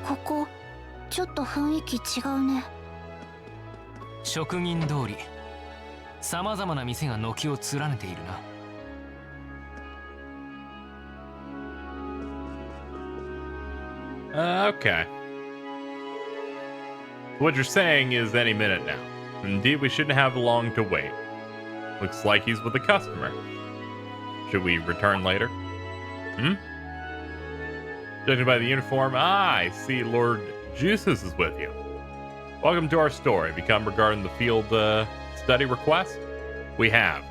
ここちょっと雰囲気違うね。職人通り、さまざまな店が軒を連ねているな。Okay. What you're saying is any minute now. Indeed, we shouldn't have long to wait. Looks like he's with a customer. Should we return later? Hmm? Judging by the uniform, I see Lord Juices is with you. Welcome to our store. Have you come regarding the field study request? We have.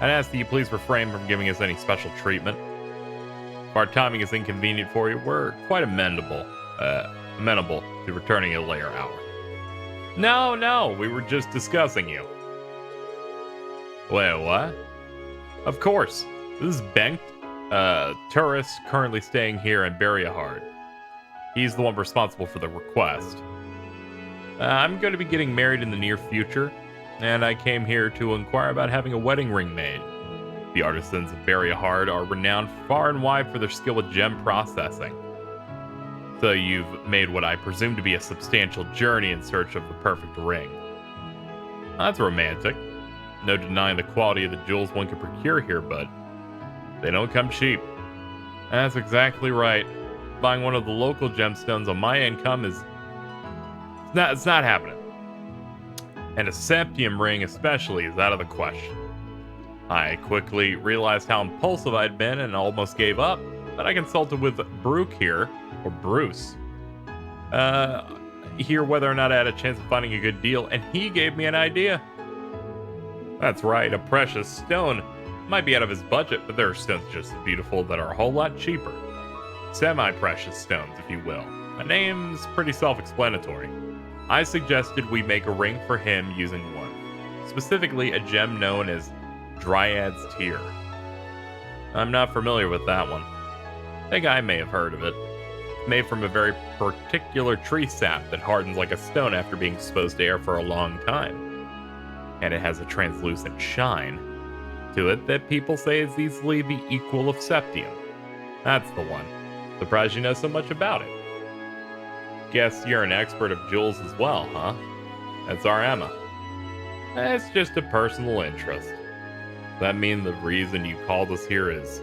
I'd ask that you please refrain from giving us any special treatment. If our timing is inconvenient for you, we're quite amenable to returning at a later hour. No, we were just discussing you. Wait, what? Of course. This is Bengt, tourist currently staying here in Dryad. He's the one responsible for the request. I'm going to be getting married in the near future, and I came here to inquire about having a wedding ring made. The artisans of Dryad are renowned far and wide for their skill with gem processing. So you've made what I presume to be a substantial journey in search of the perfect ring. That's romantic. No denying the quality of the jewels one can procure here, but they don't come cheap. That's exactly right. Buying one of the local gemstones on my income is... It's not happening. And a septium ring especially is out of the question. I quickly realized how impulsive I'd been and almost gave up, but I consulted with Bruce, hear whether or not I had a chance of finding a good deal, and he gave me an idea. That's right, a precious stone. Might be out of his budget, but there are stones just as beautiful that are a whole lot cheaper. Semi-precious stones, if you will. My name's pretty self-explanatory. I suggested we make a ring for him using one. Specifically, a gem known as Dryad's Tear. I'm not familiar with that one. I think I may have heard of it. It's made from a very particular tree sap that hardens like a stone after being exposed to air for a long time. And it has a translucent shine to it that people say is easily the equal of septium. That's the one. Surprised you know so much about it. Guess you're an expert of jewels as well, huh? That's our Emma. It's just a personal interest. Does that mean the reason you called us here is...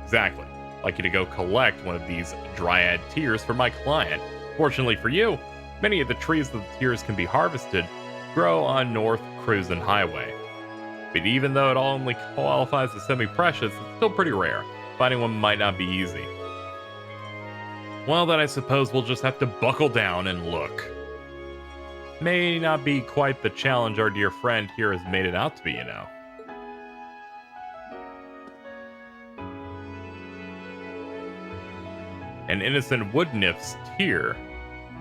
Exactly. I'd like you to go collect one of these Dryad tears for my client. Fortunately for you, many of the trees that the tears can be harvested grow on North Cruisin' Highway. But even though it only qualifies as semi-precious, it's still pretty rare. Finding one might not be easy. Well, then I suppose we'll just have to buckle down and look. May not be quite the challenge our dear friend here has made it out to be, you know. An innocent wood nymph's tear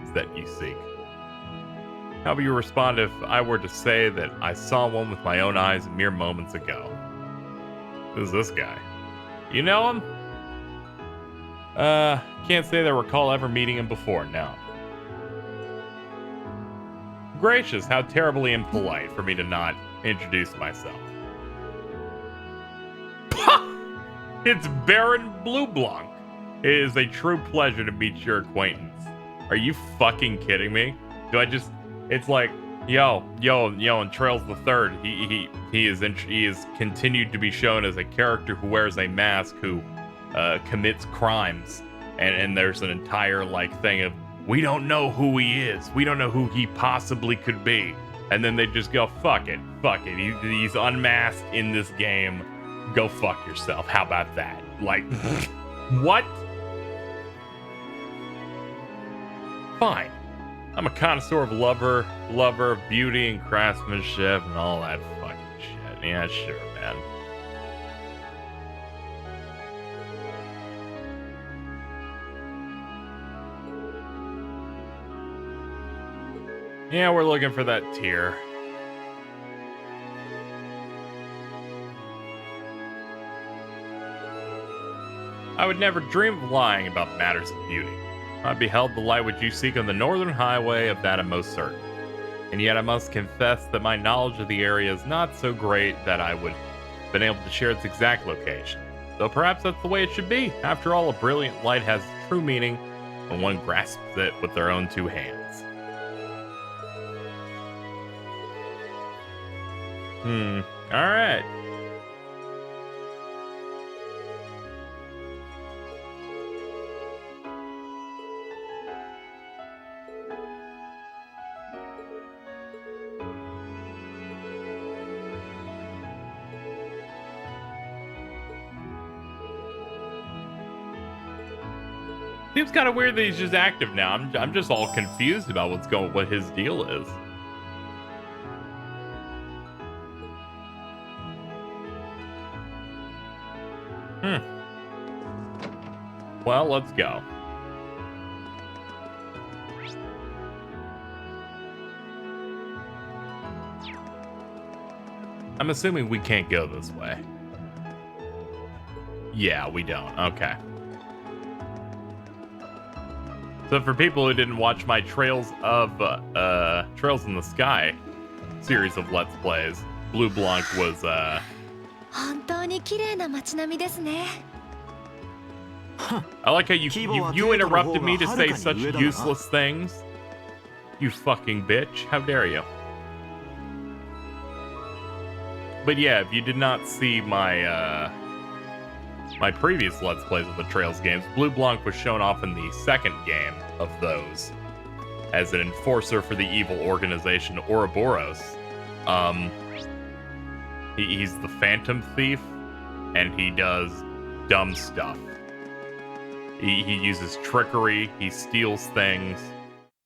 is that you seek. How would you respond if I were to say that I saw one with my own eyes mere moments ago? Who's this guy? You know him? Can't say that I recall ever meeting him before, no. Gracious, how terribly impolite for me to not introduce myself. It's Baron Blueblanc. It is a true pleasure to meet your acquaintance. Are you fucking kidding me? It's like, in Trails the Third, he is continued to be shown as a character who wears a mask, who commits crimes, and there's an entire thing of, we don't know who he is, we don't know who he possibly could be, and then they just go, fuck it, he's unmasked in this game, go fuck yourself. How about that? What? Fine. I'm a connoisseur of lover of beauty and craftsmanship and all that fucking shit. Yeah, sure, man. Yeah, we're looking for that tear. I would never dream of lying about matters of beauty. I beheld the light which you seek on the northern highway, of that I'm most certain. And yet I must confess that my knowledge of the area is not so great that I would have been able to share its exact location. Though perhaps that's the way it should be. After all, a brilliant light has true meaning and one grasps it with their own two hands. Alright. Seems kind of weird that he's just active now. I'm just all confused about what his deal is. Well, let's go. I'm assuming we can't go this way. Yeah, we don't. Okay. So for people who didn't watch my Trails in the Sky series of Let's Plays, Blue Blanc was I like how you interrupted me to say such useless things. You fucking bitch. How dare you? But yeah, if you did not see my my previous Let's Plays of the Trails games, Blue Blanc was shown off in the second game of those as an enforcer for the evil organization Ouroboros. He's the Phantom Thief, and he does dumb stuff. He uses trickery, he steals things,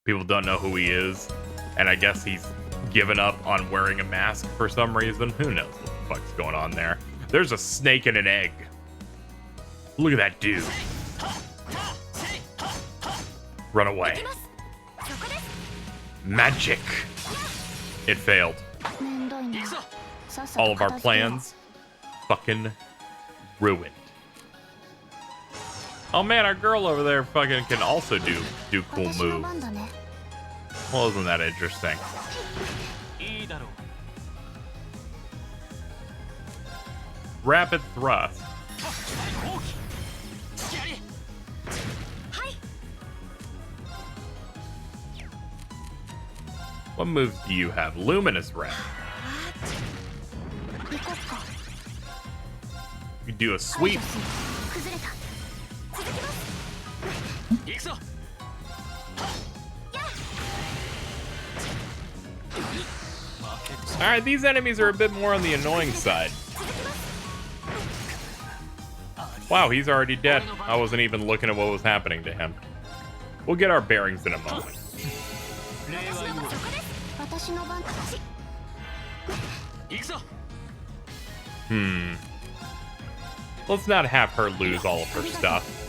people don't know who he is, and I guess he's given up on wearing a mask for some reason. Who knows what the fuck's going on there? There's a snake in an egg. Look at that dude. Run away. Magic. It failed. All of our plans fucking ruined. Oh man, our girl over there fucking can also do cool moves. Well, isn't that interesting? Rapid thrust. What moves do you have? Luminous Red. You do a sweep. Alright, these enemies are a bit more on the annoying side. Wow, he's already dead. I wasn't even looking at what was happening to him. We'll get our bearings in a moment. Let's not have her lose all of her stuff.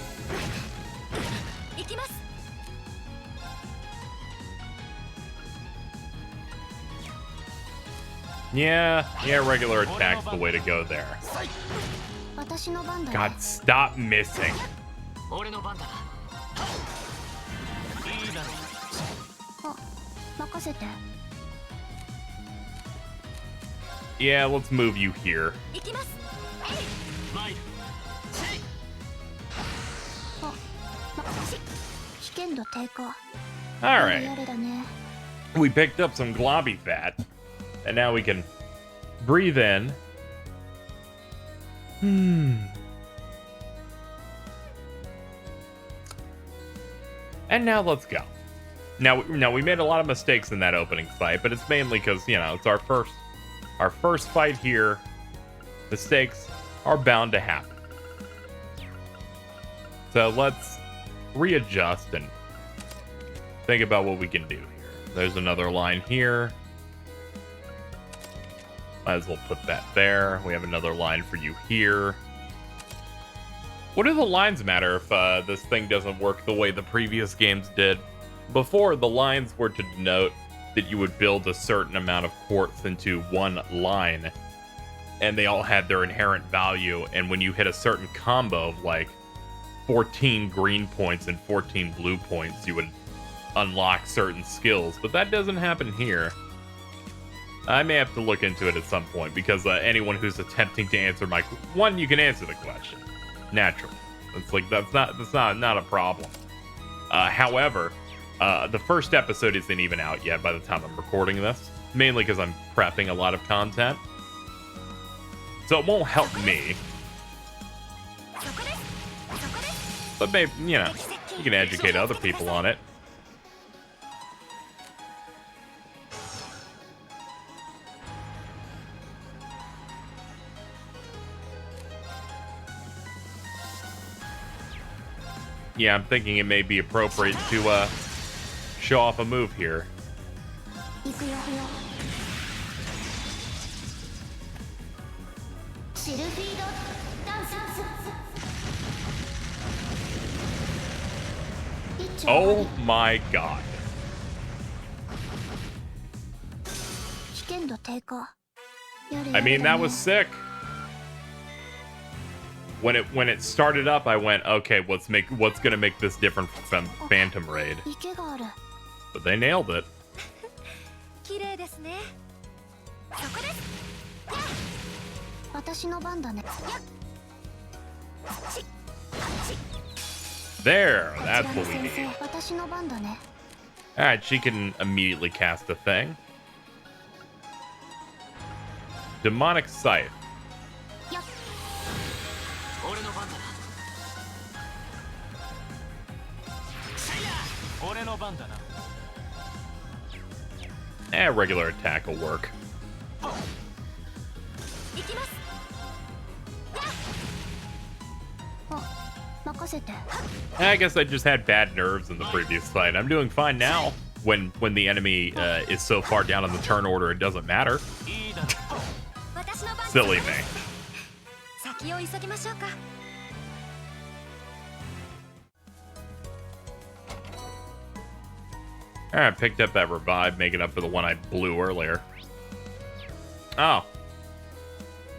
Yeah, regular attack's the way to go there. God, stop missing. Yeah, let's move you here. Alright. We picked up some globby fat, and now we can breathe in. And now let's go. Now we made a lot of mistakes in that opening fight, but it's mainly because, you know, it's our first fight here. Mistakes are bound to happen. So let's readjust and think about what we can do here. There's another line here. Might as well put that there. We have another line for you here. What do the lines matter if this thing doesn't work the way the previous games did? Before, the lines were to denote that you would build a certain amount of quartz into one line, and they all had their inherent value, and when you hit a certain combo of like 14 green points and 14 blue points, you would unlock certain skills, but that doesn't happen here. I may have to look into it at some point, because anyone who's attempting to answer my... you can answer the question. Naturally. It's like, that's not a problem. However, the first episode isn't even out yet by the time I'm recording this, mainly because I'm prepping a lot of content. So it won't help me. But maybe, you know, you can educate other people on it. Yeah, I'm thinking it may be appropriate to show off a move here. Oh my god. I mean, that was sick. When it started up, I went, okay, what's gonna make this different from Phantom Raid? But they nailed it. There, that's what we need. Alright, she can immediately cast a thing. Demonic Scythe. Regular attack will work. I guess I just had bad nerves in the previous fight. I'm doing fine now. When the enemy is so far down on the turn order, it doesn't matter. Silly me. Alright, picked up that revive, making up for the one I blew earlier. Oh.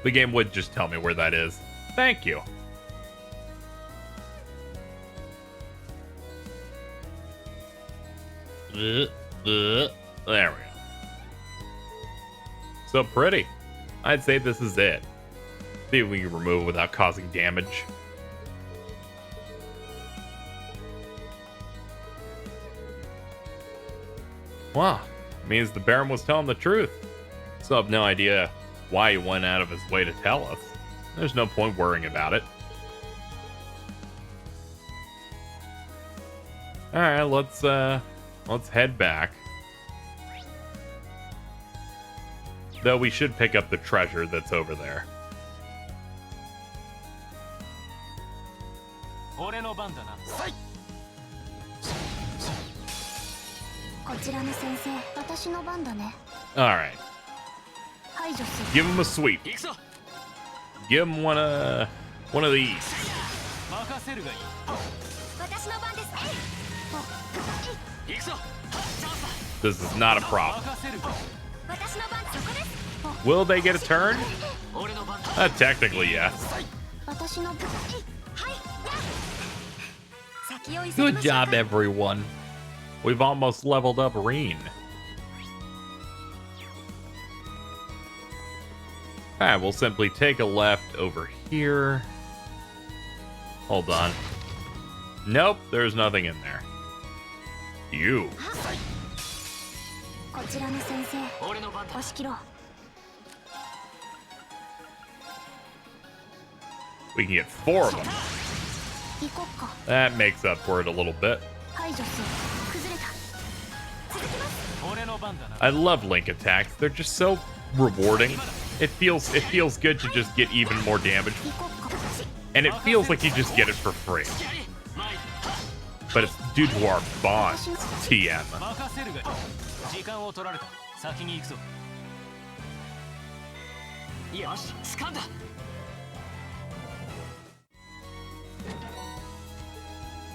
The game would just tell me where that is. Thank you. There we go. So pretty. I'd say this is it. See if we can remove it without causing damage. Wow, means the Baron was telling the truth. So I have no idea why he went out of his way to tell us. There's no point worrying about it. Alright, let's head back. Though we should pick up the treasure that's over there. Alright. Give him a sweep. Give him one of these. This is not a problem. Will they get a turn? Technically, yes. Good job, everyone. We've almost leveled up Reen. Alright, we'll simply take a left over here. Hold on. Nope, there's nothing in there. You. We can get 4 of them. That makes up for it a little bit. I love Link attacks. They're just so rewarding. It feels good to just get even more damage. And it feels like you just get it for free. But it's due to our bond, TM.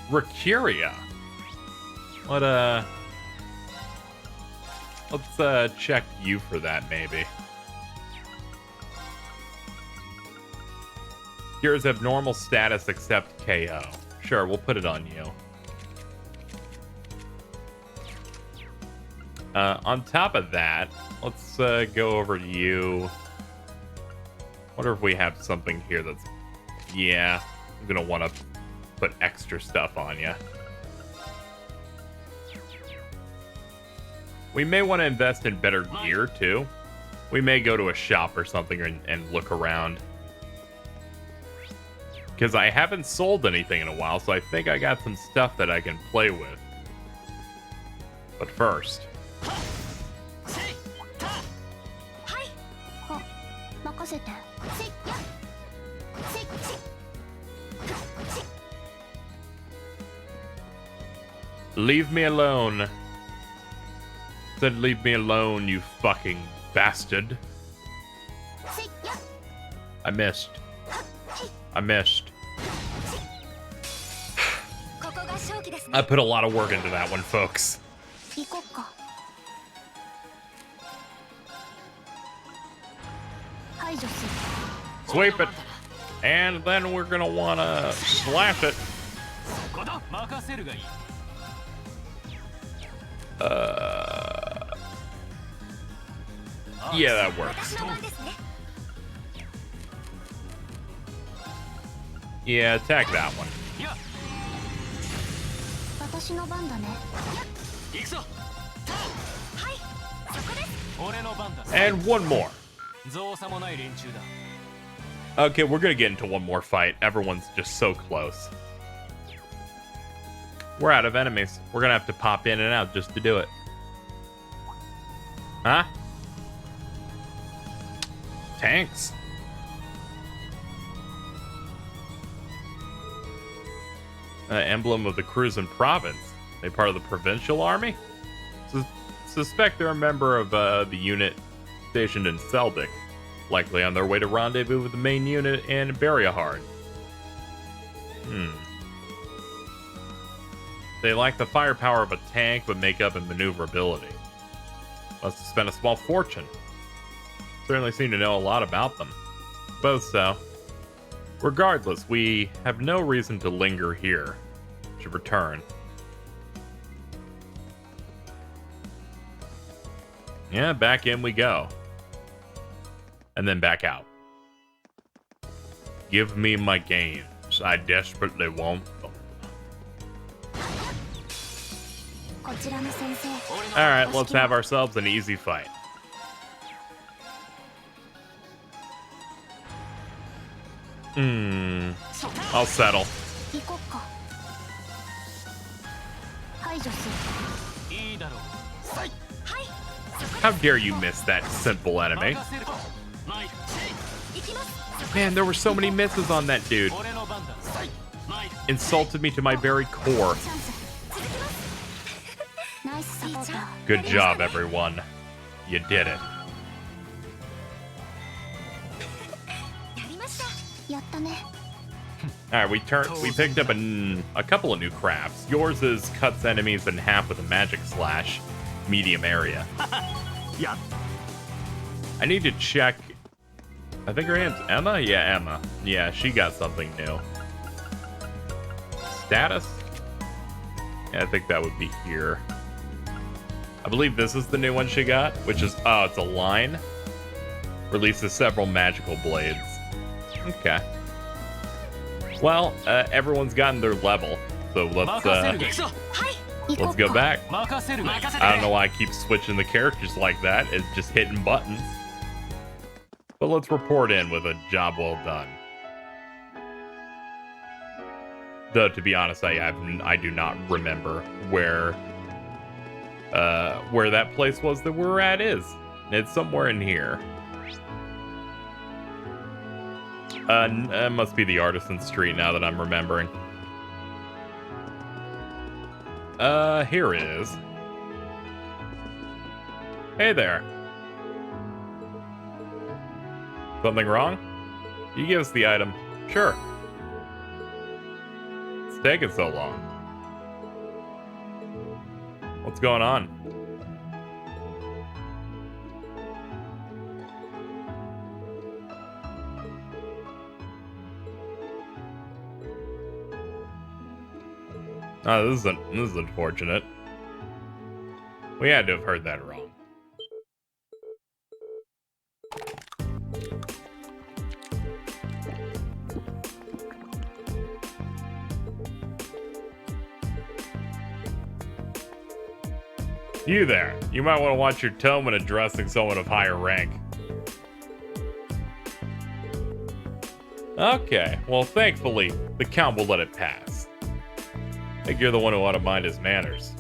Rakuria. Let's check you for that, maybe. Cures have normal status except KO. Sure, we'll put it on you. On top of that, let's go over to you. Wonder if we have something here that's... Yeah, I'm gonna want to put extra stuff on you. We may want to invest in better gear, too. We may go to a shop or something and look around. Because I haven't sold anything in a while, so I think I got some stuff that I can play with. But first... あ、任せて。せいや。せい。Leave me alone. Said leave me alone, you fucking bastard. せいや。 I missed. I missed. ここが勝機ですね。 I put a lot of work into that one, folks. 行こっか。排除する。 Sweep it. And then we're gonna wanna slash it. 任せるがいい。Yeah, that works. 私の番ですね。 Yeah, attack that one. 私の番だね。行くぞ。はい、そこです。俺の番だ。 And one more. 造作もない連中だ。 Okay, we're gonna get into one more fight. Everyone's just so close. We're out of enemies. We're gonna have to pop in and out just to do it. Huh? Tanks. Emblem of the Cruisin' Province. They part of the provincial army? Suspect they're a member of the unit stationed in Seldic. Likely on their way to rendezvous with the main unit in Bariahard. They lack the firepower of a tank, but make up in maneuverability. Must have spent a small fortune. Certainly seem to know a lot about them. Both so. Regardless, we have no reason to linger here. Should return. Yeah, back in we go. And then back out. Give me my games. I desperately want them. こちらの先生。 Alright, let's have ourselves an easy fight. I'll settle. 行こっか。排除する。いいだろう。 How dare you miss that simple enemy? 任せる。マイル。行きます。 Man, there were so many misses on that dude. 俺の番だ。マイル。 Insulted me to my very core. チャンス。続きます。ナイスサポーター。 Good job, everyone. You did it. やりました。やったね。 Alright, we picked up a couple of new crafts. Yours is cuts enemies in half with a magic slash, medium area. Yeah. I need to check. I think her name's Emma? Yeah, Emma. Yeah, she got something new. Status? Yeah, I think that would be here. I believe this is the new one she got, which is, oh, it's a line. Releases several magical blades. Okay. Well, everyone's gotten their level, so let's go back. 任せるがいい。 I don't know why I keep switching the characters like that. It's just hitting buttons. But let's report in with a job well done. Though, to be honest, I do not remember where that place was that we're at is. It's somewhere in here. It must be the Artisan Street now that I'm remembering. Here it is. Hey there. Something wrong? You give us the item. Sure. It's taking so long. What's going on? Oh, this is unfortunate. We had to have heard that wrong. You there. You might want to watch your tone when addressing someone of higher rank. Okay, well, thankfully, the Count will let it pass. I think you're the one who ought to mind his manners.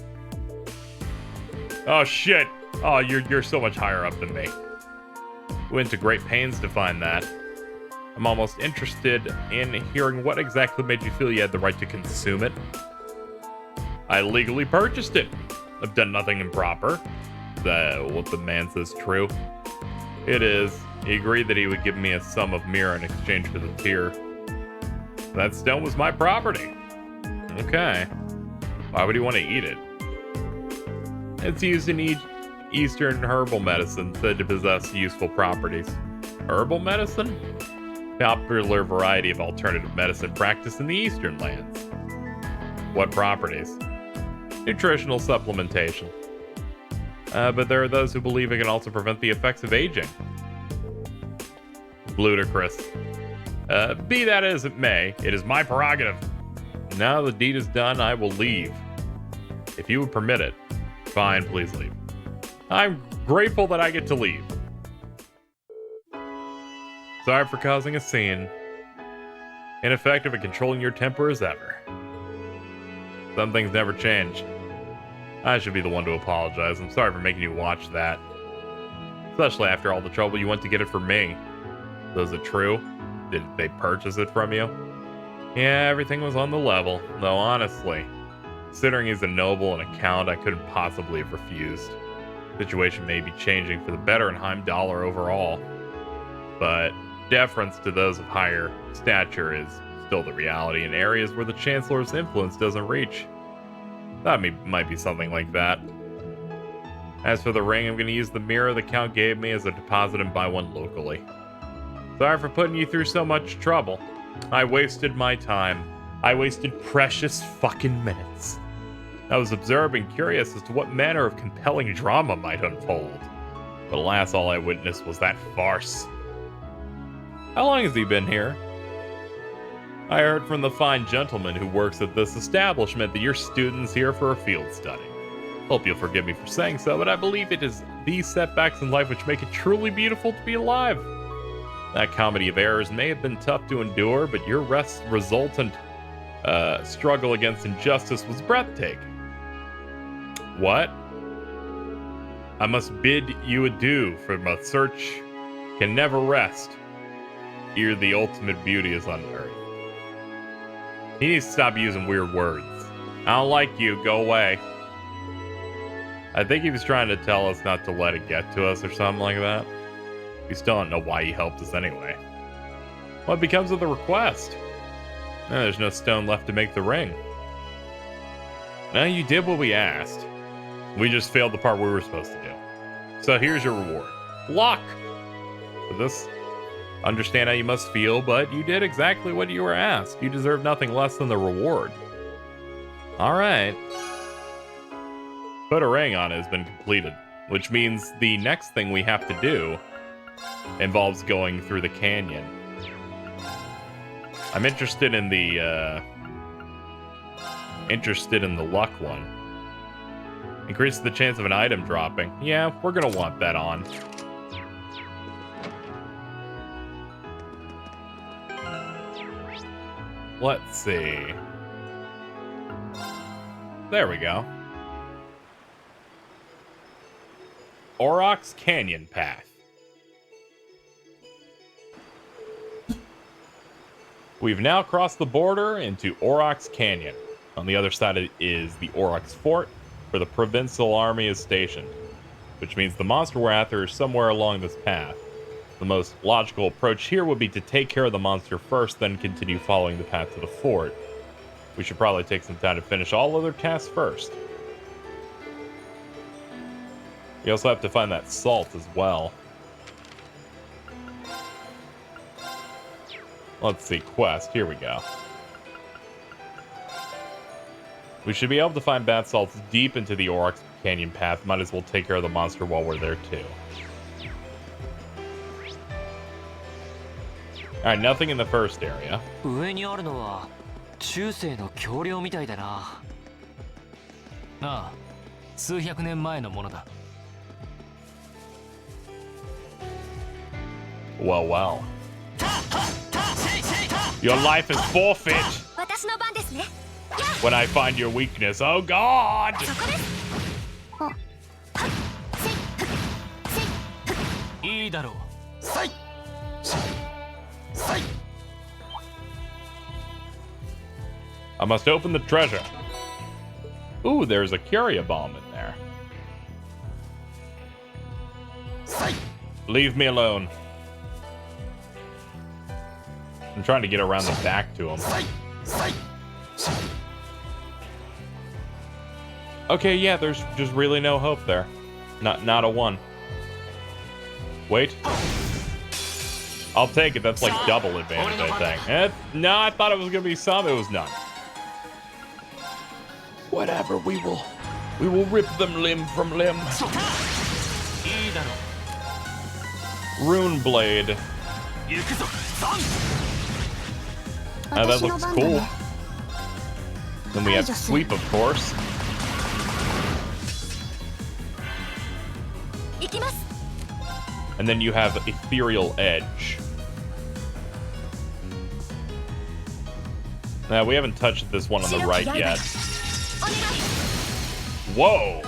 Oh, shit. Oh, you're so much higher up than me. Went to great pains to find that. I'm almost interested in hearing what exactly made you feel you had the right to consume it. I legally purchased it. I've done nothing improper. What the man says true. It is. He agreed that he would give me a sum of mirror in exchange for the tear. That stone was my property. Okay. Why would he want to eat it? It's used in Eastern herbal medicine said to possess useful properties. Herbal medicine? Popular variety of alternative medicine practiced in the Eastern lands. What properties? Nutritional supplementation. But there are those who believe it can also prevent the effects of aging. Ludicrous. Be that as it may, it is my prerogative. Now the deed is done, I will leave. If you would permit it. Fine, please leave. I'm grateful that I get to leave. Sorry for causing a scene. Ineffective at controlling your temper as ever. Some things never change. I should be the one to apologize. I'm sorry for making you watch that. Especially after all the trouble you went to get it for me. So is it true? Did they purchase it from you? Yeah, everything was on the level. Though honestly, considering he's a noble and a count, I couldn't possibly have refused. The situation may be changing for the better in Heimdallr overall. But deference to those of higher stature is still the reality in areas where the Chancellor's influence doesn't reach. That might be something like that. As for the ring, I'm going to use the mirror the Count gave me as a deposit and buy one locally. Sorry for putting you through so much trouble. I wasted my time. I wasted precious fucking minutes. I was observing, curious as to what manner of compelling drama might unfold. But alas, all I witnessed was that farce. How long has he been here? I heard from the fine gentleman who works at this establishment that your student's here for a field study. Hope you'll forgive me for saying so, but I believe it is these setbacks in life which make it truly beautiful to be alive. That comedy of errors may have been tough to endure, but your resultant struggle against injustice was breathtaking. What? I must bid you adieu, for my search can never rest. Here the ultimate beauty is unearthed. He needs to stop using weird words. I don't like you, go away. I think he was trying to tell us not to let it get to us or something like that. We still don't know why he helped us anyway. What becomes of the request? There's no stone left to make the ring. No, you did what we asked. We just failed the part we were supposed to do. So here's your reward. Luck! For this, understand how you must feel, but you did exactly what you were asked. You deserve nothing less than the reward. Alright. Put a ring on it has been completed, which means the next thing we have to do involves going through the canyon. I'm interested in the luck one. Increases the chance of an item dropping. Yeah, we're gonna want that on. Let's see. There we go. Aurochs Canyon Path. We've now crossed the border into Aurochs Canyon. On the other side is the Aurochs Fort, where the Provincial Army is stationed, which means the monster we're after is somewhere along this path. The most logical approach here would be to take care of the monster first, then continue following the path to the fort. We should probably take some time to finish all other tasks first. We also have to find that salt as well. Let's see, quest, here we go. We should be able to find bath salts deep into the Aurochs Canyon path. Might as well take care of the monster while we're there too. Alright, nothing in the first area. 上にあるのは中世の橋梁みたいだな。ああ、数百年前のものだ。 Well, well. Your life is forfeit 私の番ですね。 when I find your weakness. Oh God! そこです。お、はっ、せい、ふっ、せい、ふっ。いいだろう。 I must open the treasure. Ooh, there's a Curia bomb in there. Leave me alone. I'm trying to get around the back to him. Okay, yeah, there's just really no hope there. Not a one. Wait. I'll take it. That's like double advantage, I think. No, I thought it was gonna be some. It was none. Whatever. We will rip them limb from limb. Rune blade. Oh, that looks cool. Then we have sweep, of course. And then you have ethereal edge. Now we haven't touched this one on the right yet. Whoa!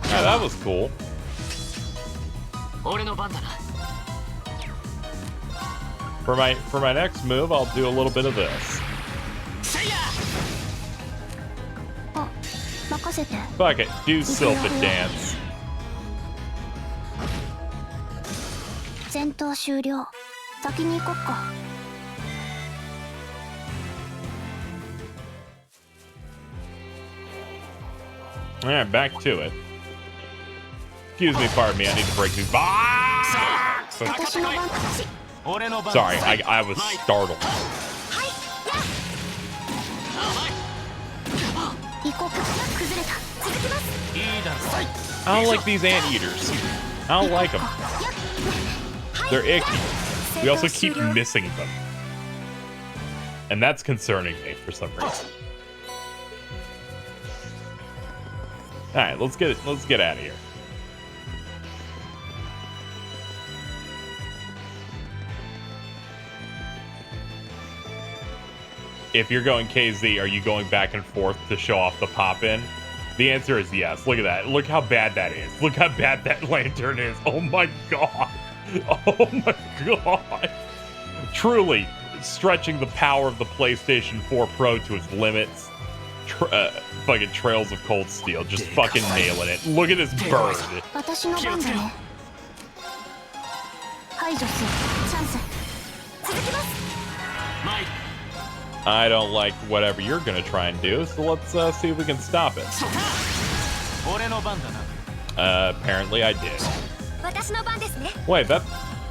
Yeah, that was cool. For my next move, I'll do a little bit of this. Fuck it, do Sylphid Dance. 戦闘終了。先に行こっか。 Alright, back to it. Excuse me, pardon me, I need to break these box! Sorry, I was startled. I don't like these anteaters. I don't like them. They're icky. We also keep missing them. And that's concerning me for some reason. Alright, let's get out of here. If you're going KZ, are you going back and forth to show off the pop-in? The answer is yes. Look at that. Look how bad that is. Look how bad that lantern is. Oh my god. Oh my god. Truly stretching the power of the PlayStation 4 Pro to its limits. Fucking Trails of Cold Steel. Just fucking nailing it. Look at this bird. I don't like whatever you're gonna try and do, so let's see if we can stop it. Apparently I did. Wait, that's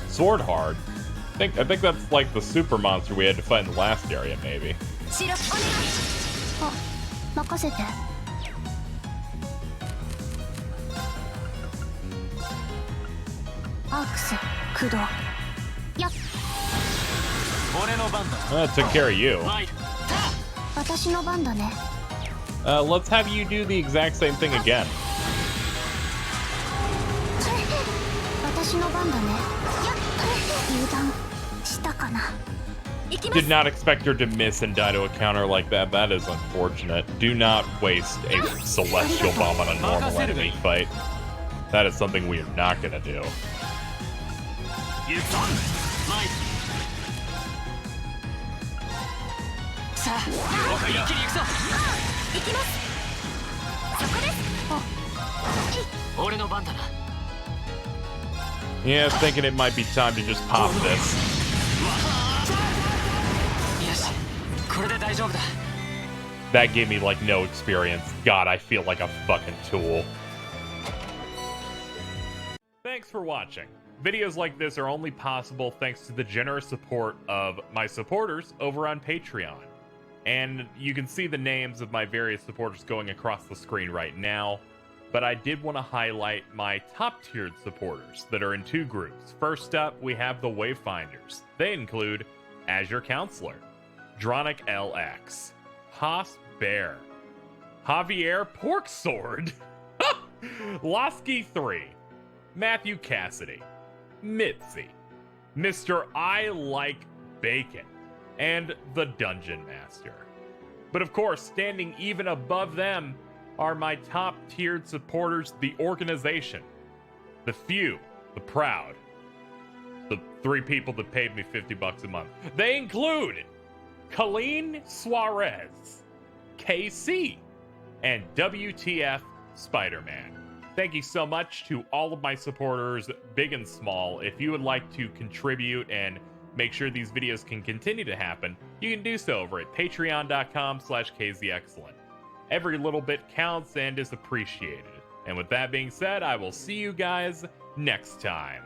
Sword Hard. I think that's like the super monster we had to fight in the last area, maybe. Took care of you. Let's have you do the exact same thing again. Did not expect her to miss and die to a counter like that. That is unfortunate. Do not waste a Celestial Bomb on a normal enemy fight. That is something we are not going to do. Yeah, thinking it might be time to just pop this. That gave me like no experience. God, I feel like a fucking tool. Thanks for watching. Videos like this are only possible thanks to the generous support of my supporters over on Patreon. And you can see the names of my various supporters going across the screen right now. But I did want to highlight my top-tiered supporters that are in two groups. First up, we have the Wayfinders. They include Azure Counselor, Dronic LX, Haas Bear, Javier Porksword, Lasky 3, Matthew Cassidy, Mitzi, Mr. I Like Bacon, and the Dungeon Master. But of course, standing even above them are my top tiered supporters, the organization, the few, the proud, the 3 people that paid me $50 a month. They include Colleen Suarez, KC, and WTF Spider-Man. Thank you so much to all of my supporters, big and small. If you would like to contribute and make sure these videos can continue to happen, you can do so over at patreon.com/KZXcellent. Every little bit counts and is appreciated. And with that being said, I will see you guys next time.